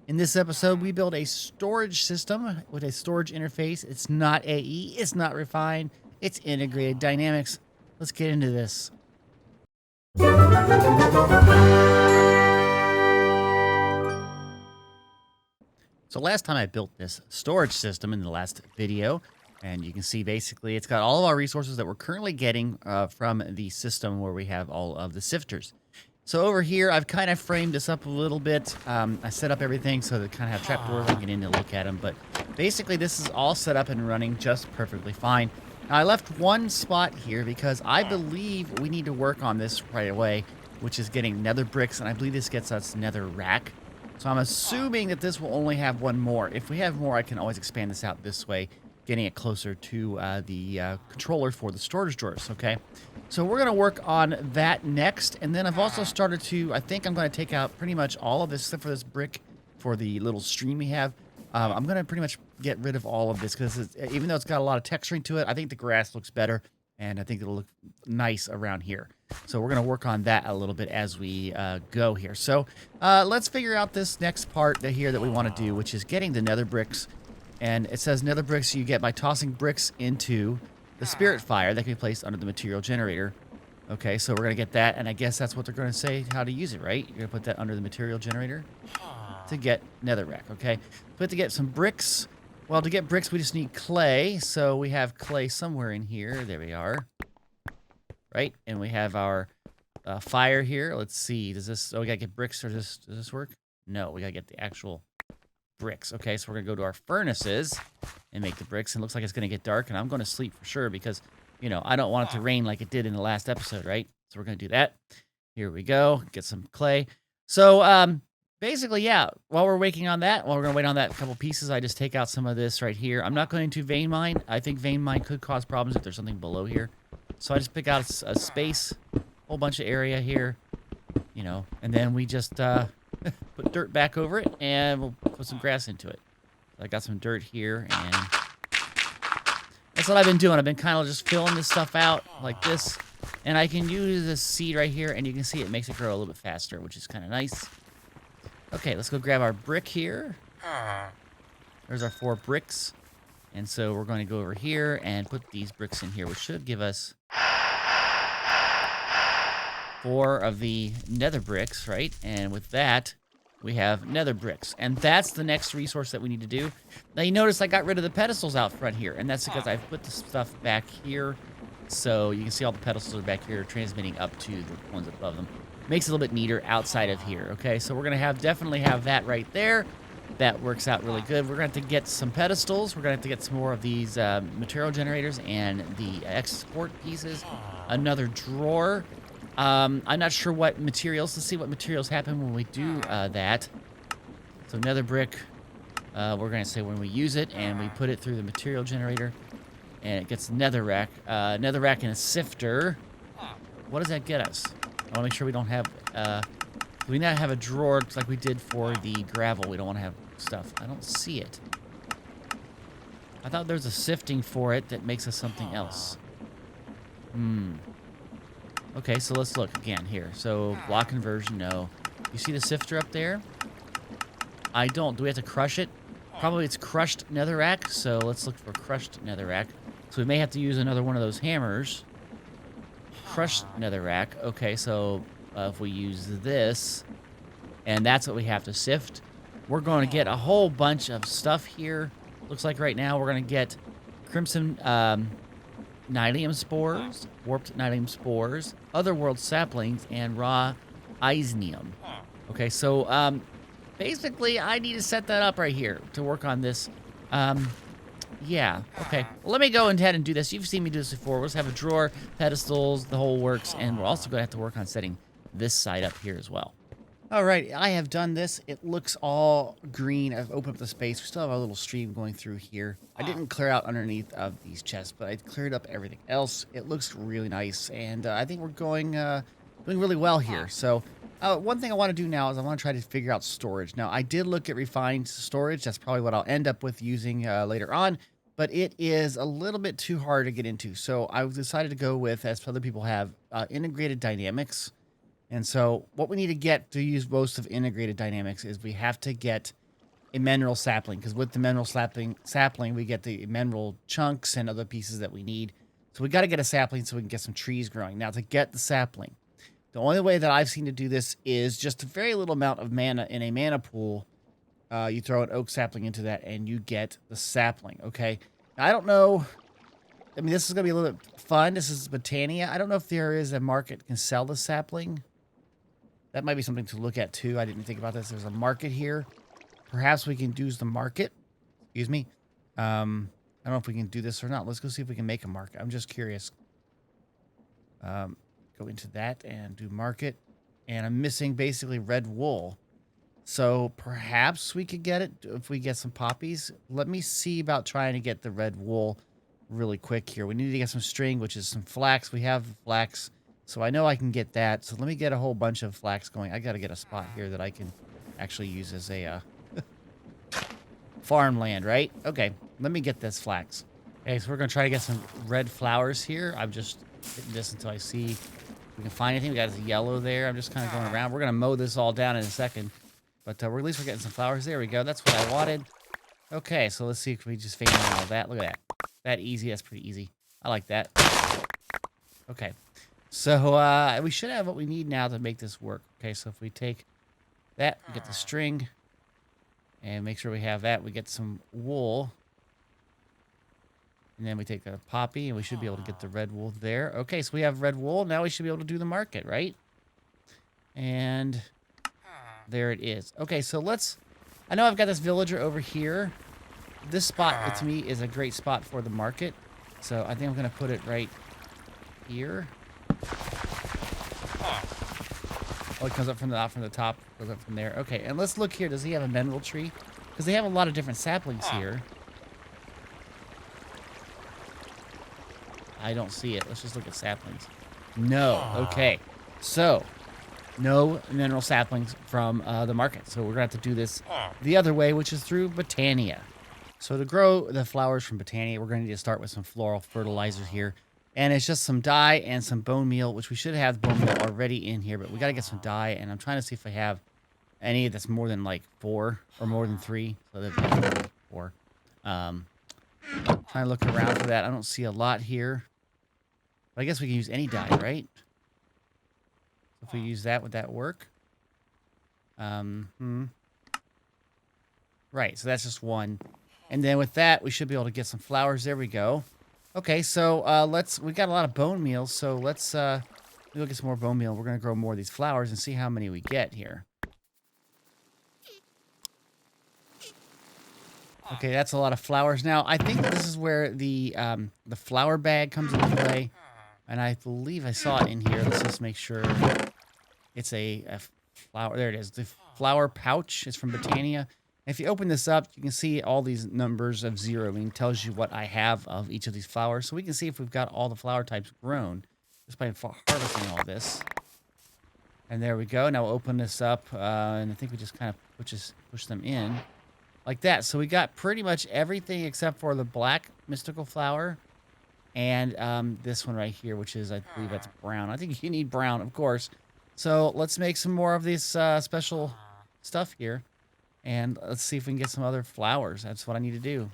In this episode, we build a storage system with a storage interface. It's not AE, it's not refined, it's integrated dynamics. Let's get into this. So last time I built this storage system in the last video, and you can see basically it's got all of our resources that we're currently getting from the system where we have all of the sifters. So over here, I've kind of framed this up a little bit. I set up everything so that kind of have trapdoors I can get in to look at them. But basically, this is all set up and running just perfectly fine. Now, I left one spot here because I believe we need to work on this right away, which is getting nether bricks, and I believe this gets us nether rack. So I'm assuming that this will only have one more. If we have more, I can always expand this out this way, getting it closer to the controller for the storage drawers, okay? So we're going to work on that next, and then I've also started to, I think I'm going to take out pretty much all of this, except for this brick for the little stream we have. I'm going to pretty much get rid of all of this, because even though it's got a lot of texturing to it, I think the grass looks better, and I think it'll look nice around here. So we're going to work on that a little bit as we go here. So let's figure out this next part here that we want to do, which is getting the nether bricks. And it says nether bricks you get by tossing bricks into the spirit fire that can be placed under the material generator. Okay, so we're going to get that, and I guess that's what they're going to say how to use it, right? You're going to put that under the material generator to get netherrack, okay? But to get some bricks, well, to get bricks, we just need clay. So we have clay somewhere in here. There we are. Right? And we have our fire here. Let's see. Does this... Oh, we got to get bricks, or does this work? No, we got to get the actual bricks. Okay, so we're going to go to our furnaces and make the bricks. And it looks like it's going to get dark, and I'm going to sleep for sure because, you know, I don't want it to rain like it did in the last episode, right? So we're going to do that. Here we go. Get some clay. So, basically, yeah, while we're waiting on that, while we're going to wait on that couple pieces, I just take out some of this right here. I'm not going to vein mine. I think vein mine could cause problems if there's something below here. So I just pick out a space, whole bunch of area here, you know, and then we just put dirt back over it, and we'll put some grass into it. So I got some dirt here, and that's what I've been doing. I've been kind of just filling this stuff out like this, and I can use this seed right here, and you can see it makes it grow a little bit faster, which is kind of nice. Okay, let's go grab our brick here. There's our 4 bricks. And so we're going to go over here and put these bricks in here, which should give us 4 of the nether bricks, right? And with that, we have nether bricks. And that's the next resource that we need to do. Now, you notice I got rid of the pedestals out front here, and that's because I've put the stuff back here. So you can see all the pedestals are back here, transmitting up to the ones above them. Makes it a little bit neater outside of here, okay? So we're going to definitely have that right there. That works out really good. We're going to have to get some pedestals. We're going to have to get some more of these material generators and the export pieces. Another drawer. I'm not sure what materials. Let's see what materials happen when we do that. So nether brick, we're going to say when we use it, and we put it through the material generator, and it gets netherrack. Netherrack and a sifter. What does that get us? I want to make sure we don't have... we now have a drawer like we did for the gravel. We don't want to have stuff. I don't see it. I thought there's a sifting for it that makes us something else. Okay, so let's look again here. So block conversion, no. You see the sifter up there? I don't. Do we have to crush it? Probably it's crushed netherrack, so let's look for crushed netherrack. So we may have to use another one of those hammers. Crushed netherrack. Okay, so if we use this, and that's what we have to sift, we're going to get a whole bunch of stuff here. Looks like right now we're going to get crimson nylium spores, warped nylium spores, otherworld saplings, and raw eisnium. Okay, so basically I need to set that up right here to work on this. Yeah, okay. Well, let me go ahead and do this. You've seen me do this before. We'll just have a drawer, pedestals, the whole works, and we're also going to have to work on setting this side up here as well. All right, I have done this. It looks all green. I've opened up the space. We still have a little stream going through here. I didn't clear out underneath of these chests, but I cleared up everything else. It looks really nice, and I think we're doing really well here. So one thing I want to do now is I want to try to figure out storage. Now, I did look at refined storage. That's probably what I'll end up with using later on, but it is a little bit too hard to get into. So I decided to go with, as other people have, integrated dynamics. And so what we need to get to use most of integrated dynamics is we have to get a mineral sapling, because with the mineral sapling, we get the mineral chunks and other pieces that we need. So we got to get a sapling so we can get some trees growing. Now, to get the sapling, the only way that I've seen to do this is just a very little amount of mana in a mana pool. You throw an oak sapling into that, and you get the sapling, okay? Now, I don't know. I mean, this is going to be a little bit fun. This is Botania. I don't know if there is a market that can sell the sapling. That might be something to look at, too. I didn't think about this. There's a market here. Perhaps we can use the market. Excuse me. I don't know if we can do this or not. Let's go see if we can make a market. I'm just curious. Go into that and do market. And I'm missing basically red wool. So perhaps we could get it if we get some poppies. Let me see about trying to get the red wool really quick here. We need to get some string, which is some flax. We have flax. So I know I can get that. So let me get a whole bunch of flax going. I got to get a spot here that I can actually use as a farmland, right? Okay, let me get this flax. Okay, so we're going to try to get some red flowers here. I'm just hitting this until I see if we can find anything. We got this yellow there. I'm just kind of going around. We're going to mow this all down in a second. But at least we're getting some flowers. There we go. That's what I wanted. Okay, so let's see if we just fade in all that. Look at that. That easy. That's pretty easy. I like that. Okay. So we should have what we need now to make this work. Okay, so if we take that, we get the string. And make sure we have that. We get some wool. And then we take a poppy, and we should be able to get the red wool there. Okay, so we have red wool. Now we should be able to do the market, right? And there it is. Okay, so let's... I know I've got this villager over here. This spot, to me, is a great spot for the market. So I think I'm going to put it right here. Oh, it comes up from the top, goes up from there. Okay, and let's look here. Does he have a mineral tree? Because they have a lot of different saplings here. I don't see it. Let's just look at saplings. No. Okay. So, no mineral saplings from the market. So we're going to have to do this the other way, which is through Botania. So to grow the flowers from Botania, we're going to need to start with some floral fertilizer here. And it's just some dye and some bone meal, which we should have bone meal already in here. But we got to get some dye. And I'm trying to see if I have any that's more than like 4 or more than 3. So that's 4. Trying to look around for that. I don't see a lot here. But I guess we can use any dye, right? If we use that, would that work? Right, so that's just one. And then with that, we should be able to get some flowers. There we go. Okay, so we got a lot of bone meal, so let's we'll get some more bone meal. We're gonna grow more of these flowers and see how many we get here. Okay, that's a lot of flowers. Now, I think this is where the flower bag comes into play. And I believe I saw it in here. Let's just make sure it's a flower. There it is. The flower pouch is from Botania. If you open this up, you can see all these numbers of 0. I mean, it tells you what I have of each of these flowers. So we can see if we've got all the flower types grown just by harvesting all this. And there we go. Now we'll open this up. And I think we just kind of push them in like that. So we got pretty much everything except for the black mystical flower. And this one right here, which is, I believe that's brown. I think you need brown, of course. So let's make some more of this special stuff here. And let's see if we can get some other flowers. That's what I need to do.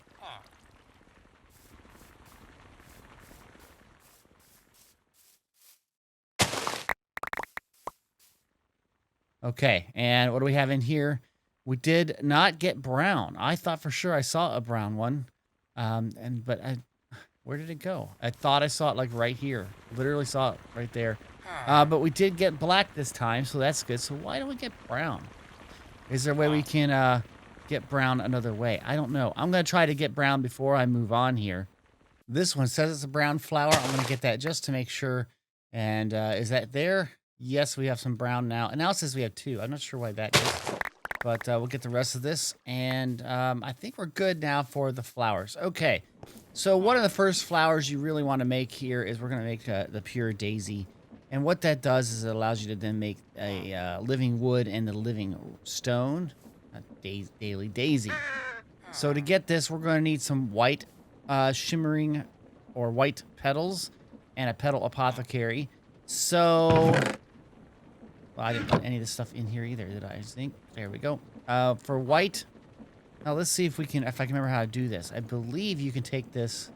Okay, and what do we have in here? We did not get brown. I thought for sure I saw a brown one. But where did it go? I thought I saw it like right here. Literally saw it right there. But we did get black this time, so that's good. So why don't we get brown? Is there a way we can get brown another way? I don't know. I'm going to try to get brown before I move on here. This one says it's a brown flower. I'm going to get that just to make sure. And is that there? Yes, we have some brown now. And now it says we have 2. I'm not sure why that is. But we'll get the rest of this. And I think we're good now for the flowers. Okay. So one of the first flowers you really want to make here is we're going to make the pure daisy. And what that does is it allows you to then make a living wood and the living stone. Daily daisy. So to get this, we're going to need some white shimmering or white petals and a petal apothecary. So, well, I didn't put any of this stuff in here either, did I? I think. There we go. For white, Now let's see if we can, if I can remember how to do this. I believe you can take this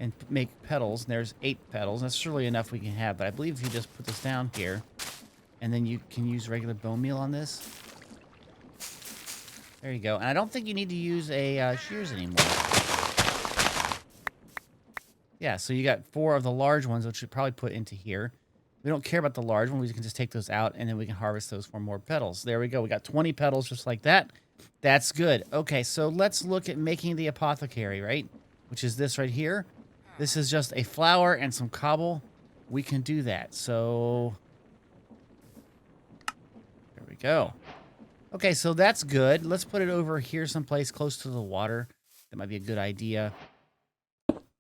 and make petals. And there's 8 petals. That's surely enough we can have. But I believe if you just put this down here, and then you can use regular bone meal on this. There you go. And I don't think you need to use a shears anymore. Yeah, so you got 4 of the large ones, which should probably put into here. We don't care about the large one. We can just take those out, and then we can harvest those for more petals. There we go. We got 20 petals just like that. That's good. Okay, so let's look at making the apothecary, right? Which is this right here. This is just a flower and some cobble. We can do that. So there we go. Okay, so that's good. Let's put it over here someplace close to the water. That might be a good idea.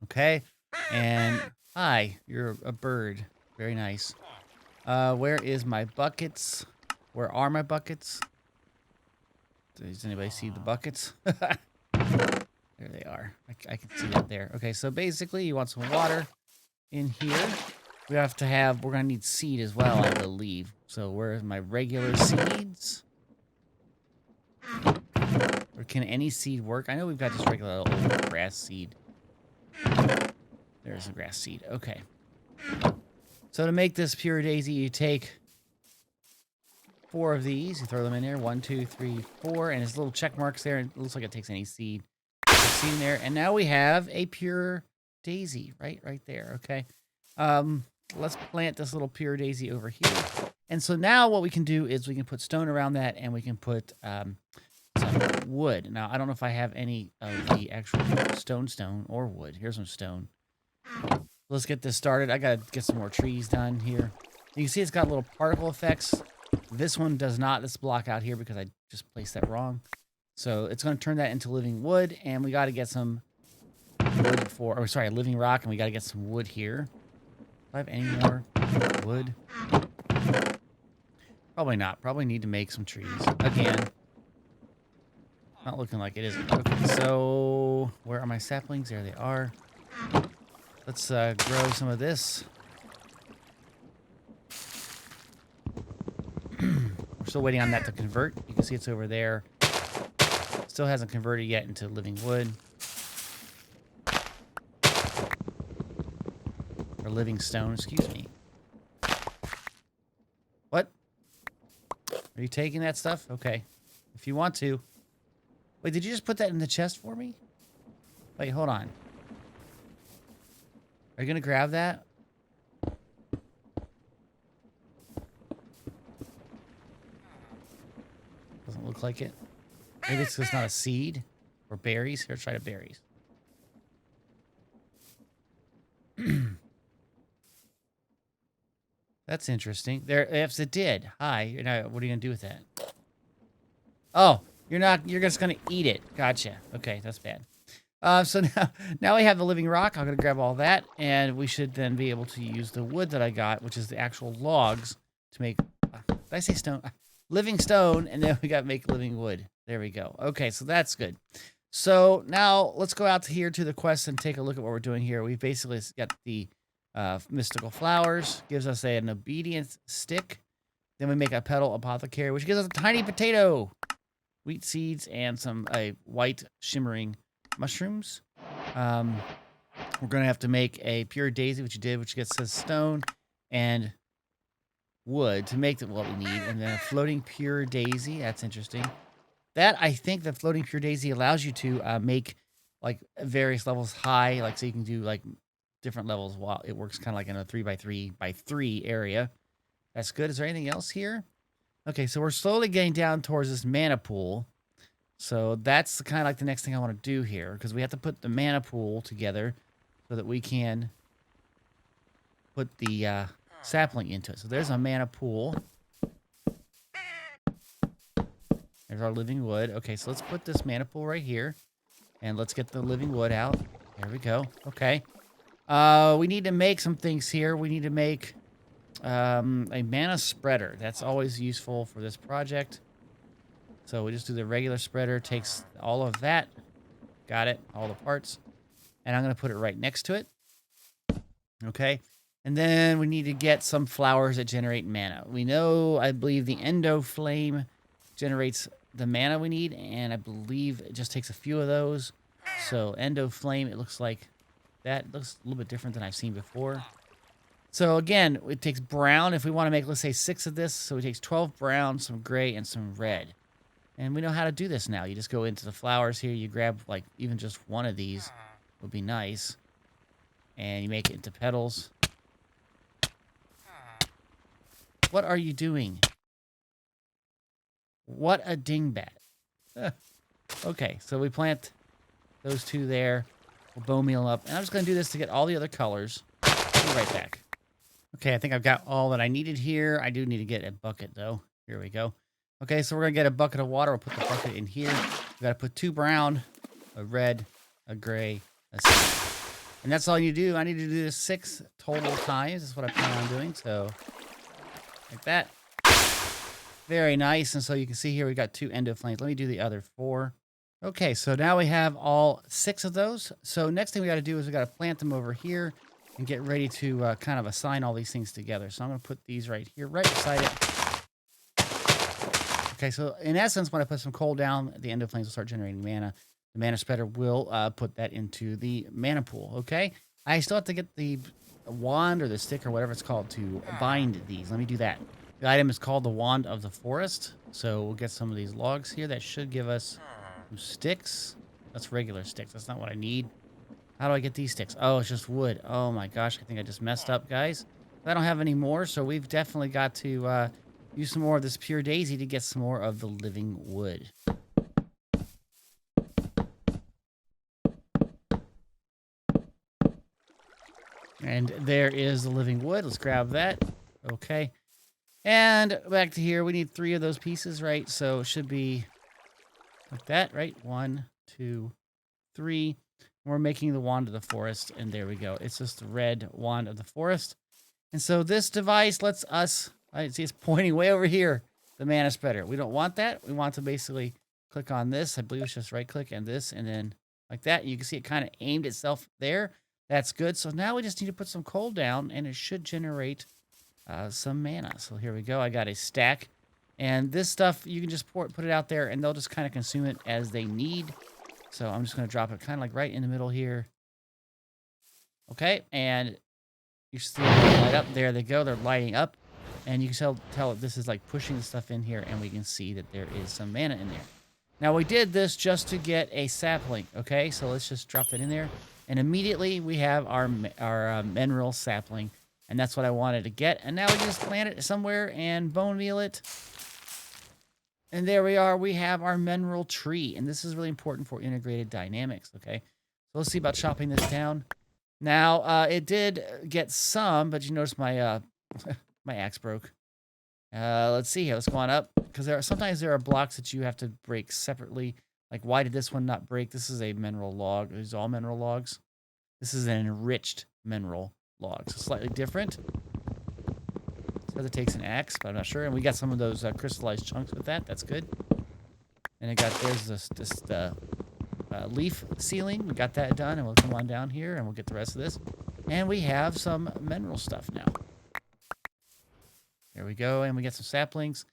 Okay. And hi, you're a bird. Very nice. Where is my buckets? Where are my buckets? Does anybody see the buckets? There they are. I can see that there. Okay, so basically you want some water in here. We're gonna need seed as well, I believe. So where's my regular seeds? Or can any seed work? I know we've got just regular old grass seed. There's a grass seed. Okay. So to make this pure daisy, you take 4 of these. You throw them in there. 1, 2, 3, 4. And there's little check marks there. It looks like it takes any seed. Seed in there. And now we have a pure daisy right there. Okay. Let's plant this little pure daisy over here. And so now what we can do is we can put stone around that, and we can put some wood. Now, I don't know if I have any of the actual stone or wood. Here's some stone. Let's get this started. I got to get some more trees done here. You can see it's got little particle effects. This one does not. This block out here because I just placed that wrong. So it's going to turn that into living wood, and we got to get some wood living rock, and we got to get some wood here. Do I have any more wood? Probably not. Probably need to make some trees. Again. Not looking like it is. Okay, so where are my saplings? There they are. Let's grow some of this. We're still waiting on that to convert. You can see it's over there. Still hasn't converted yet into living wood. Or living stone, excuse me. What? Are you taking that stuff? Okay. If you want to. Wait, did you just put that in the chest for me? Wait, hold on. Are you going to grab that? Doesn't look like it. Maybe it's just not a seed or berries. Here, try the berries. That's interesting. There, yes, it did. Hi. What are you going to do with that? Oh, you're just going to eat it. Gotcha. Okay, that's bad. So now we have the living rock. I'm going to grab all that, and we should then be able to use the wood that I got, which is the actual logs, to make, did I say stone? Living stone, and then we got to make living wood. There we go. Okay, so that's good. So now let's go out here to the quest and take a look at what we're doing here. We've basically got the mystical flowers, gives us an obedience stick. Then we make a petal apothecary, which gives us a tiny potato, wheat seeds, and some white shimmering mushrooms. We're going to have to make a pure daisy, which you did, which gets says stone and wood to make what we need. And then a floating pure daisy. That's interesting. That, I think the floating pure daisy allows you to make like various levels high, like so you can do like different levels while it works kind of like in a 3x3x3 area. That's good. Is there anything else here? Okay, so we're slowly getting down towards this mana pool. So that's kind of like the next thing I want to do here, because we have to put the mana pool together so that we can put the sapling into it. So there's a mana pool. There's our living wood. Okay, so let's put this mana pool right here, and let's get the living wood out. There we go. Okay. We need to make some things here. We need to make a mana spreader. That's always useful for this project. So we just do the regular spreader, takes all of that. Got it, all the parts. And I'm going to put it right next to it. Okay. And then we need to get some flowers that generate mana. We know, I believe, the endo flame generates the mana we need, and I believe it just takes a few of those. So endo flame, it looks like that looks a little bit different than I've seen before. So again, it takes brown. If we want to make, let's say, 6 of this, so it takes 12 brown, some gray, and some red. And we know how to do this now. You just go into the flowers here. You grab, like, even just one of these would be nice. And you make it into petals. What are you doing? What a dingbat. Okay, so we plant those 2 there. We'll bone meal up. And I'm just going to do this to get all the other colors. I'll be right back. Okay, I think I've got all that I needed here. I do need to get a bucket, though. Here we go. Okay, so we're going to get a bucket of water. We'll put the bucket in here. We got to put 2 brown, a red, a gray, a 6. And that's all you do. I need to do this 6 total times. That's what I plan on doing. So, like that. Very nice. And so you can see here we got 2 endo flames. Let me do the other 4. Okay, so now we have all 6 of those. So next thing we got to do is we got to plant them over here and get ready to kind of assign all these things together. So I'm going to put these right here, right beside it. Okay, so in essence, when I put some coal down, the endo flames will start generating mana. The mana spreader will put that into the mana pool, okay? I still have to get the wand or the stick or whatever it's called to bind these. Let me do that. The item is called the Wand of the Forest. So we'll get some of these logs here. That should give us some sticks. That's regular sticks. That's not what I need. How do I get these sticks? Oh, it's just wood. Oh my gosh, I think I just messed up, guys. I don't have any more, so we've definitely got to use some more of this pure daisy to get some more of the living wood. And there is the living wood. Let's grab that. Okay. And back to here. We need 3 of those pieces, right? So it should be like that, right? 1, 2, 3. We're making the Wand of the Forest, and there we go. It's just the red Wand of the Forest. And so this device lets us, I see it's pointing way over here, the mana spreader. We don't want that. We want to basically click on this. I believe it's just right-click and this, and then like that. You can see it kind of aimed itself there. That's good. So now we just need to put some coal down, and it should generate some mana. So here we go. I got a stack. And this stuff, you can just put it out there, and they'll just kind of consume it as they need. So I'm just going to drop it kind of like right in the middle here. Okay, and you see them light up. There they go. They're lighting up. And you can tell this is like pushing the stuff in here, and we can see that there is some mana in there. Now, we did this just to get a sapling, okay? So let's just drop it in there. And immediately we have our mineral sapling. And that's what I wanted to get. And now we just plant it somewhere and bone meal it. And there we are. We have our mineral tree. And this is really important for integrated dynamics, okay? So let's see about chopping this down. Now, it did get some, but you notice my my axe broke. Let's see here. Let's go on up. Because sometimes there are blocks that you have to break separately. Like, why did this one not break? This is a mineral log. These are all mineral logs. This is an enriched mineral log. So slightly different. So it takes an axe, but I'm not sure. And we got some of those crystallized chunks with that. That's good. And there's this leaf ceiling. We got that done, and we'll come on down here, and we'll get the rest of this. And we have some mineral stuff now. There we go, and we get some saplings.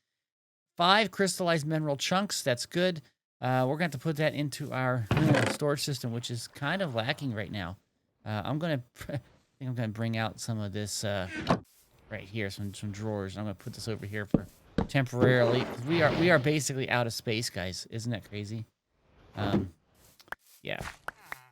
5 crystallized mineral chunks. That's good. We're going to have to put that into our storage system, which is kind of lacking right now. I think I'm going to bring out some of this right here, some drawers. I'm going to put this over here for temporarily. We are basically out of space, guys. Isn't that crazy? Yeah.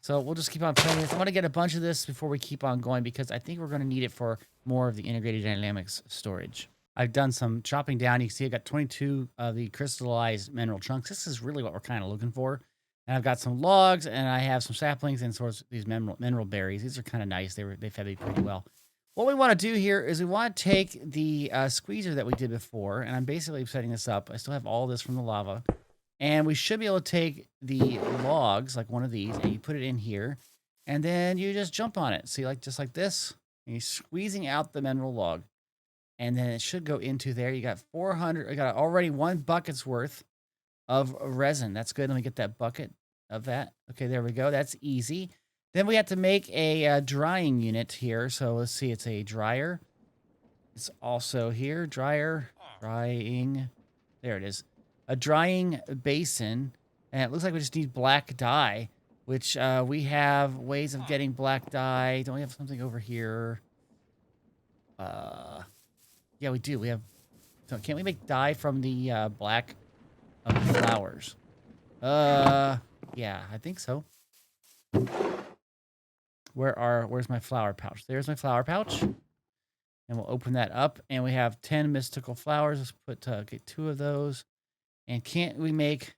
So we'll just keep on playing this. I want to get a bunch of this before we keep on going because I think we're going to need it for more of the integrated dynamics storage. I've done some chopping down. You can see I got 22 of the crystallized mineral chunks. This is really what we're kind of looking for. And I've got some logs, and I have some saplings and sort of these mineral berries. These are kind of nice. They fed me pretty well. What we want to do here is we want to take the squeezer that we did before, and I'm basically setting this up. I still have all this from the lava. And we should be able to take the logs, like one of these, and you put it in here, and then you just jump on it. See, like just like this, and you're squeezing out the mineral log. And then it should go into there. You got 400. I got already 1 bucket's worth of resin. That's good. Let me get that bucket of that. Okay, there we go. That's easy. Then we have to make a drying unit here. So let's see. It's a dryer. It's also here. Dryer. Drying. There it is. a drying basin, and it looks like we just need black dye, which we have ways of getting black dye. Don't we have something over here? Yeah, we do. We have. So can't we make dye from the black of the flowers? Yeah, I think so. Where's my flower pouch? There's my flower pouch. And we'll open that up, and we have 10 mystical flowers. Let's get 2 of those. And can't we make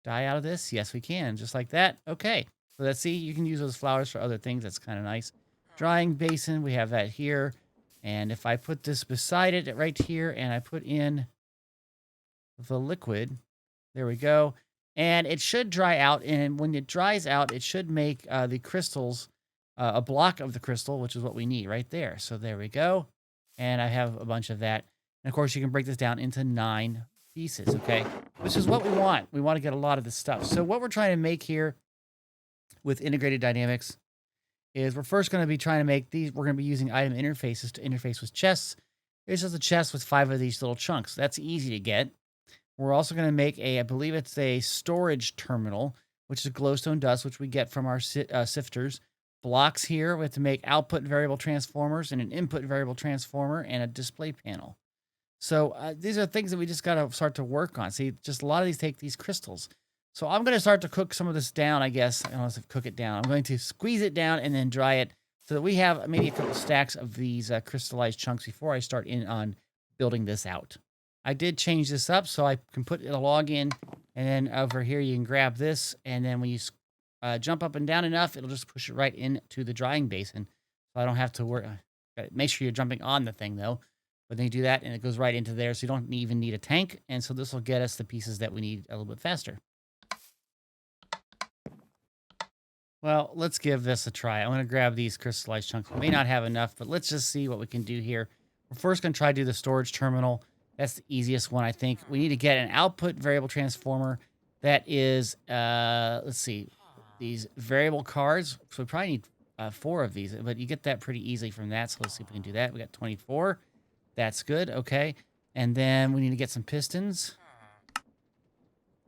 dye out of this? Yes, we can, just like that. Okay, so let's see. You can use those flowers for other things. That's kind of nice. Drying basin, we have that here. And if I put this beside it right here, and I put in the liquid, there we go. And it should dry out, and when it dries out, it should make the crystals, a block of the crystal, which is what we need right there. So there we go. And I have a bunch of that. And of course, you can break this down into 9 pieces, okay? Which is what we want. We want to get a lot of this stuff. So what we're trying to make here with integrated dynamics is we're first going to be trying to make these. We're going to be using item interfaces to interface with chests. Here's just a chest with 5 of these little chunks. That's easy to get. We're also going to make I believe it's a storage terminal, which is glowstone dust, which we get from our sifters. Blocks here, we have to make output variable transformers and an input variable transformer and a display panel. So these are things that we just got to start to work on. See, just a lot of these take these crystals. So I'm going to start to cook some of this down, I guess. I don't know if cook it down. I'm going to squeeze it down and then dry it so that we have maybe a couple stacks of these crystallized chunks before I start in on building this out. I did change this up so I can put a log in, and then over here you can grab this, and then when you jump up and down enough, it'll just push it right into the drying basin. So I don't have to worry. Make sure you're jumping on the thing though. But then you do that, and it goes right into there, so you don't even need a tank. And so this will get us the pieces that we need a little bit faster. Well, let's give this a try. I'm going to grab these crystallized chunks. We may not have enough, but let's just see what we can do here. We're first going to try to do the storage terminal. That's the easiest one, I think. We need to get an output variable transformer that is, let's see, these variable cards. So we probably need 4 of these, but you get that pretty easily from that. So let's see if we can do that. We got 24. That's good. Okay. And then we need to get some pistons.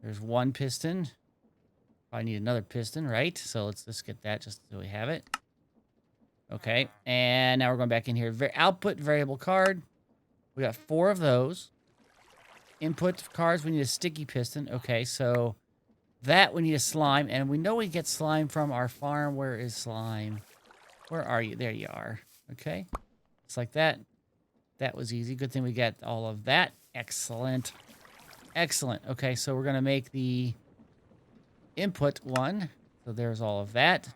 There's 1 piston. Probably need another piston, right? So let's just get that just so we have it. Okay. And now we're going back in here. Output variable card. We got 4 of those. Input cards, we need a sticky piston. Okay, so that we need a slime. And we know we get slime from our farm. Where is slime? Where are you? There you are. Okay. Just like that. That was easy. Good thing we got all of that. Excellent. Excellent. Okay, so we're going to make the input one. So there's all of that.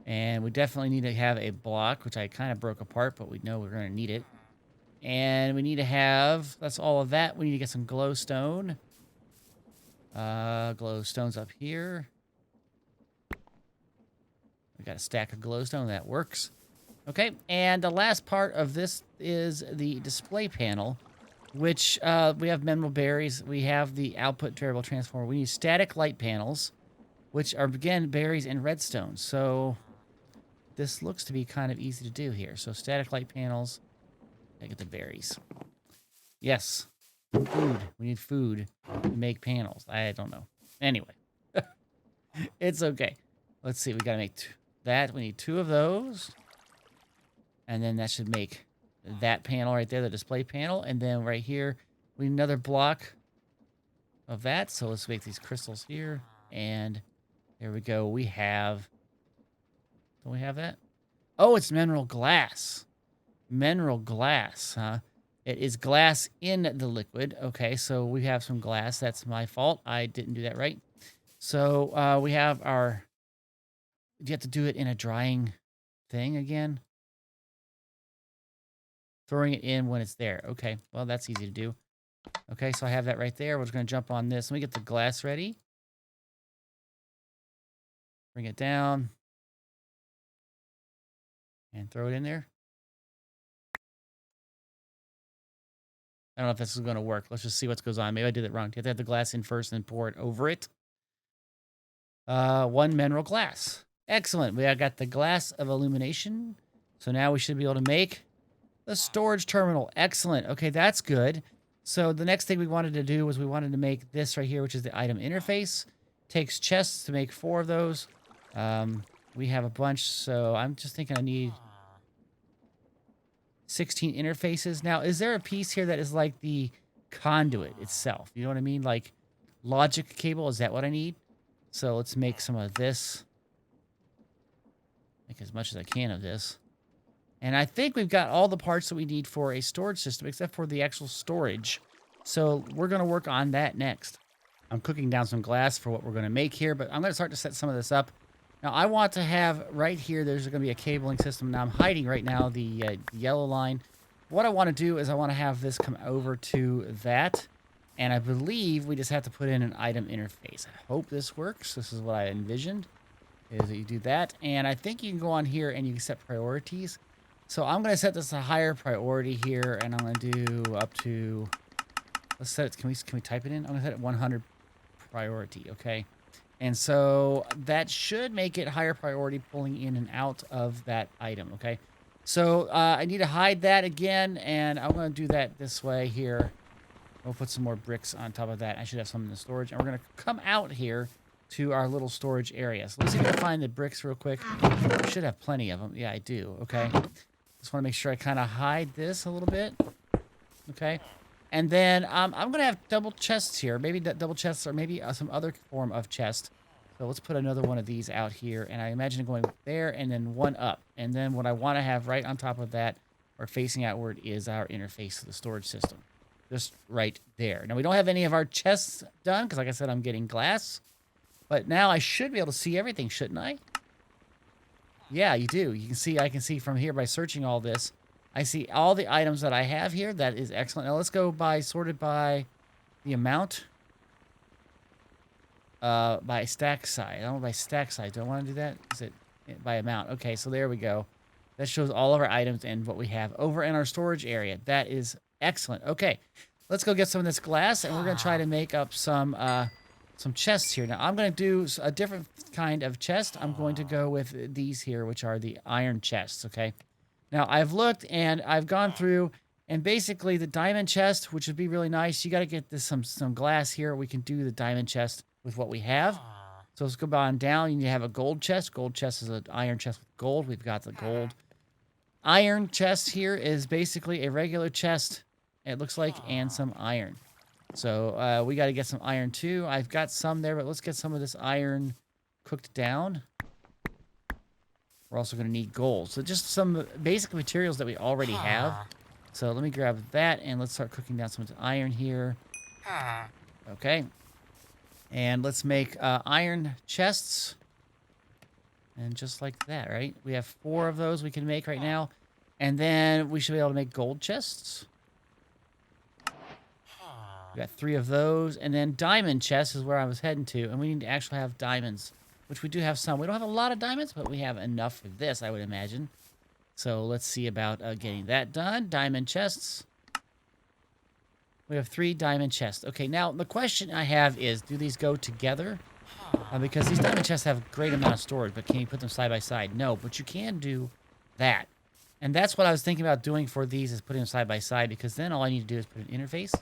And we definitely need to have a block, which I kind of broke apart, but we know we're going to need it. And we need to have, that's all of that. We need to get some glowstone. Glowstone's up here. We got a stack of glowstone. That works. Okay, and the last part of this is the display panel, which we have mineral berries. We have the output variable transformer. We need static light panels, which are, again, berries and redstone. So this looks to be kind of easy to do here. So static light panels. I get the berries. Yes. Food. We need food to make panels. I don't know. Anyway. It's okay. Let's see. We got to make that. We need 2 of those. And then that should make that panel right there, the display panel. And then right here, we need another block of that. So let's make these crystals here. And there we go. We have... Don't we have that? Oh, it's mineral glass. Mineral glass, huh? It is glass in the liquid. Okay, so we have some glass. That's my fault. I didn't do that right. So we have our... Do you have to do it in a drying thing again? Throwing it in when it's there. Okay, well, that's easy to do. Okay, so I have that right there. We're just going to jump on this. Let me get the glass ready. Bring it down. And throw it in there. I don't know if this is going to work. Let's just see what goes on. Maybe I did it wrong. You have to have the glass in first and pour it over it. 1 mineral glass. Excellent. We got the glass of illumination. So now we should be able to make the storage terminal. Excellent. Okay, that's good. So the next thing we wanted to do was we wanted to make this right here, which is the item interface. Takes chests to make 4 of those. We have a bunch, so I'm just thinking I need 16 interfaces. Now, is there a piece here that is like the conduit itself? You know what I mean? Like logic cable, is that what I need? So let's make some of this. Make as much as I can of this. And I think we've got all the parts that we need for a storage system, except for the actual storage. So we're going to work on that next. I'm cooking down some glass for what we're going to make here, but I'm going to start to set some of this up. Now, I want to have right here, there's going to be a cabling system. Now, I'm hiding right now the yellow line. What I want to do is I want to have this come over to that. And I believe we just have to put in an item interface. I hope this works. This is what I envisioned, is that you do that. And I think you can go on here and you can set priorities. So I'm going to set this a higher priority here, and I'm going to do up to, let's set it, can we type it in? I'm going to set it 100 priority, okay? And so that should make it higher priority pulling in and out of that item, okay? So I need to hide that again, and I'm going to do that this way here. We'll put some more bricks on top of that. I should have some in the storage. And we're going to come out here to our little storage area. So let's see if we can find the bricks real quick. I should have plenty of them. Yeah, I do, okay? Just want to make sure I kind of hide this a little bit. Okay. And then I'm going to have double chests here. Maybe double chests or maybe some other form of chest. So let's put another one of these out here. And I imagine going there and then one up. And then what I want to have right on top of that or facing outward is our interface to the storage system. Just right there. Now, we don't have any of our chests done because, like I said, I'm getting glass. But now I should be able to see everything, shouldn't I? Yeah, you do. You can see, I can see from here by searching all this. I see all the items that I have here. That is excellent. Now let's go by, sorted by the amount. By stack size. I don't know by stack size. Do I want to do that? Is it by amount? Okay, so there we go. That shows all of our items and what we have over in our storage area. That is excellent. Okay, let's go get some of this glass, and we're going to try to make up some chests here. Now, I'm going to do a different kind of chest. I'm going to go with these here, which are the iron chests, okay? Now, I've looked, and I've gone through, and basically the diamond chest, which would be really nice, you got to get this some glass here. We can do the diamond chest with what we have. So let's go on down. You need to have a gold chest. Gold chest is an iron chest with gold. We've got the gold. Iron chest here is basically a regular chest, it looks like, and some iron. So we got to get some iron too. I've got some there, but let's get some of this iron cooked down. We're also going to need gold. So just some basic materials that we already have. So let me grab that, and let's start cooking down some of the iron here. Okay. And let's make iron chests. And just like that, right? We have 4 of those we can make right now. And then we should be able to make gold chests. We got 3 of those. And then diamond chests is where I was heading to. And we need to actually have diamonds, which we do have some. We don't have a lot of diamonds, but we have enough for this, I would imagine. So let's see about getting that done. Diamond chests. We have 3 diamond chests. Okay, now the question I have is, do these go together? Because these diamond chests have a great amount of storage, but can you put them side by side? No, but you can do that. And that's what I was thinking about doing for these, is putting them side by side, because then all I need to do is put an interface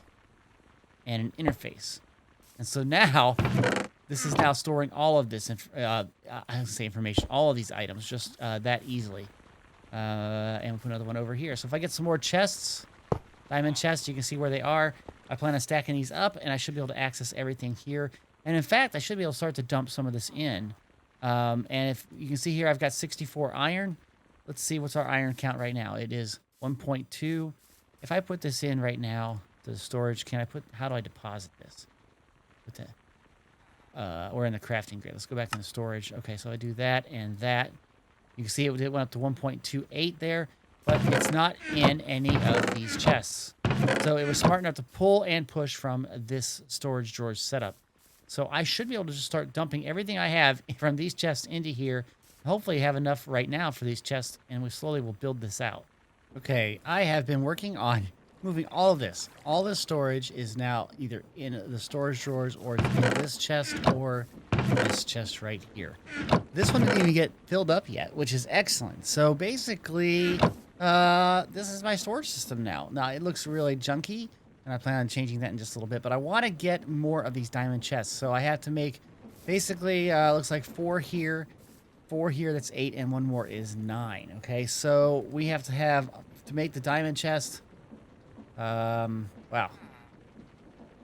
and an interface. And so now, this is now storing all of this, I don't say information, all of these items, just that easily. And we'll put another one over here. So if I get some more chests, diamond chests, you can see where they are. I plan on stacking these up, and I should be able to access everything here. And in fact, I should be able to start to dump some of this in. And if you can see here, I've got 64 iron. Let's see what's our iron count right now. It is 1.2. If I put this in right now, the storage, how do I deposit this? We're in the crafting grid. Let's go back to the storage. Okay, so I do that and that. You can see it went up to 1.28 there, but it's not in any of these chests. So it was smart enough to pull and push from this storage drawer setup. So I should be able to just start dumping everything I have from these chests into here. Hopefully have enough right now for these chests, and we slowly will build this out. Okay, I have been working on moving all of this. All this storage is now either in the storage drawers or in this chest or this chest right here. This one didn't even get filled up yet, which is excellent. So basically, this is my storage system now. Now, it looks really junky. And I plan on changing that in just a little bit. But I want to get more of these diamond chests. So I have to make basically, looks like 4 here. 4 here, that's 8. And 1 more is 9. Okay, so we have to make the diamond chest. Wow.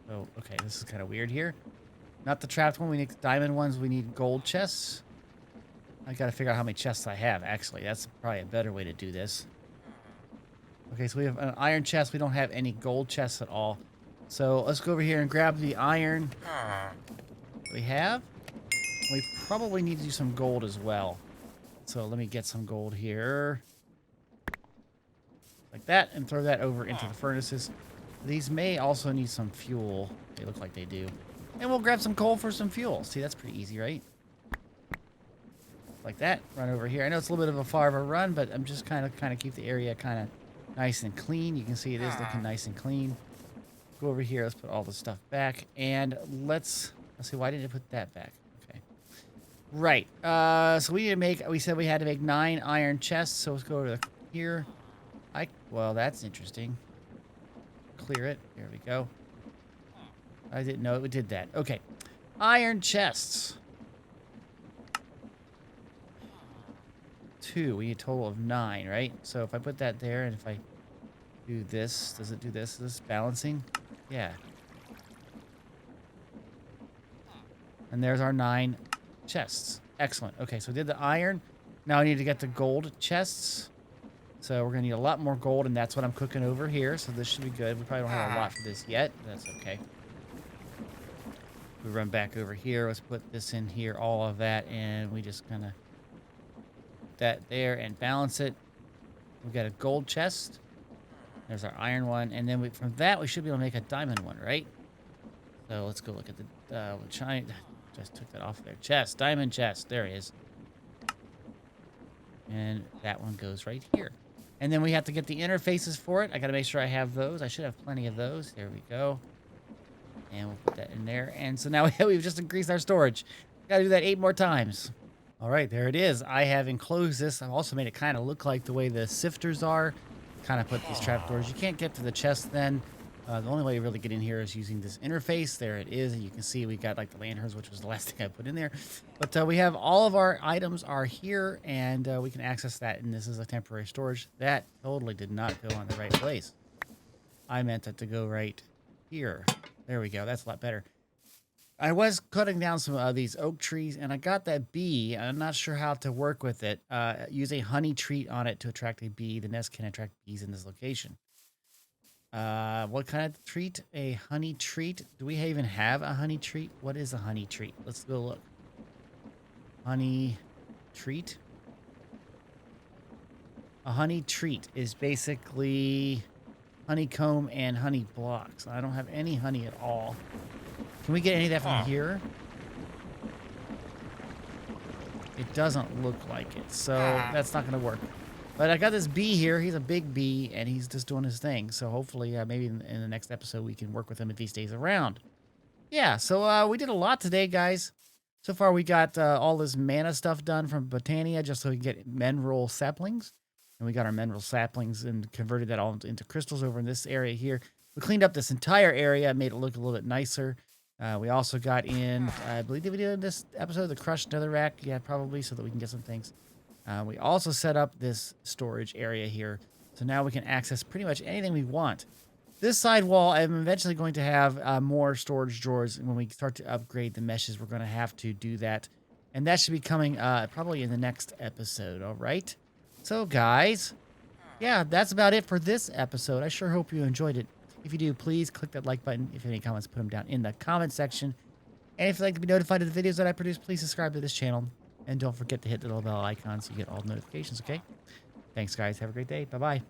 So, okay, this is kind of weird here. Not the trapped one. We need the diamond ones. We need gold chests. I got to figure out how many chests I have, actually. That's probably a better way to do this. Okay, so we have an iron chest. We don't have any gold chests at all. So let's go over here and grab the iron we have. We probably need to do some gold as well. So let me get some gold here. Like that, and throw that over into the furnaces. These may also need some fuel. They look like they do. And we'll grab some coal for some fuel. See, that's pretty easy, right? Like that. Run over here. I know it's a little bit of a far of a run, but I'm just kind of keep the area kind of nice and clean. You can see it is looking nice and clean. Go over here. Let's put all the stuff back. And let's see, why did I put that back? Okay. Right. So we said we had to make 9 iron chests. So let's go over here. Well, that's interesting. Clear it. There we go. I didn't know it did that. Okay. Iron chests. 2. We need a total of 9, right? So if I put that there and if I do this, does it do this? Is this balancing? Yeah. And there's our 9 chests. Excellent. Okay, so we did the iron. Now I need to get the gold chests. So we're going to need a lot more gold, and that's what I'm cooking over here. So this should be good. We probably don't have a lot for this yet. That's okay. We run back over here. Let's put this in here, all of that, and we just kind of put that there and balance it. We've got a gold chest. There's our iron one, and then from that we should be able to make a diamond one, right? So let's go look at the just took that off there. Chest, diamond chest. There it is. And that one goes right here. And then we have to get the interfaces for it. I got to make sure I have those. I should have plenty of those. There we go. And we'll put that in there. And so now we've just increased our storage. Got to do that 8 more times. All right, there it is. I have enclosed this. I've also made it kind of look like the way the sifters are. Kind of put these trapdoors. You can't get to the chest then. The only way you really get in here is using this interface. There it is. And you can see we got like the lanterns, which was the last thing I put in there. But we have all of our items are here, and we can access that. And this is a temporary storage. That totally did not go on the right place. I meant it to go right here. There we go. That's a lot better. I was cutting down some of these oak trees, and I got that bee. I'm not sure how to work with it. Use a honey treat on it to attract a bee. The nest can attract bees in this location. What kind of treat? A honey treat? Do we even have a honey treat? What is a honey treat? Let's go look. Honey treat? A honey treat is basically honeycomb and honey blocks. I don't have any honey at all. Can we get any of that from here? It doesn't look like it, so that's not going to work. But I got this bee here. He's a big bee, and he's just doing his thing. So hopefully, maybe in the next episode, we can work with him if he stays around. Yeah, so we did a lot today, guys. So far, we got all this mana stuff done from Botania just so we can get mineral saplings. And we got our mineral saplings and converted that all into crystals over in this area here. We cleaned up this entire area, made it look a little bit nicer. We also got in, I believe, did we do in this episode, the crushed netherrack? Yeah, probably, so that we can get some things. We also set up this storage area here. So now we can access pretty much anything we want. This side wall, I'm eventually going to have more storage drawers. And when we start to upgrade the meshes, we're going to have to do that. And that should be coming probably in the next episode, all right? So, guys, yeah, that's about it for this episode. I sure hope you enjoyed it. If you do, please click that like button. If you have any comments, put them down in the comment section. And if you'd like to be notified of the videos that I produce, please subscribe to this channel. And don't forget to hit the little bell icon so you get all the notifications, okay? Thanks, guys. Have a great day. Bye-bye.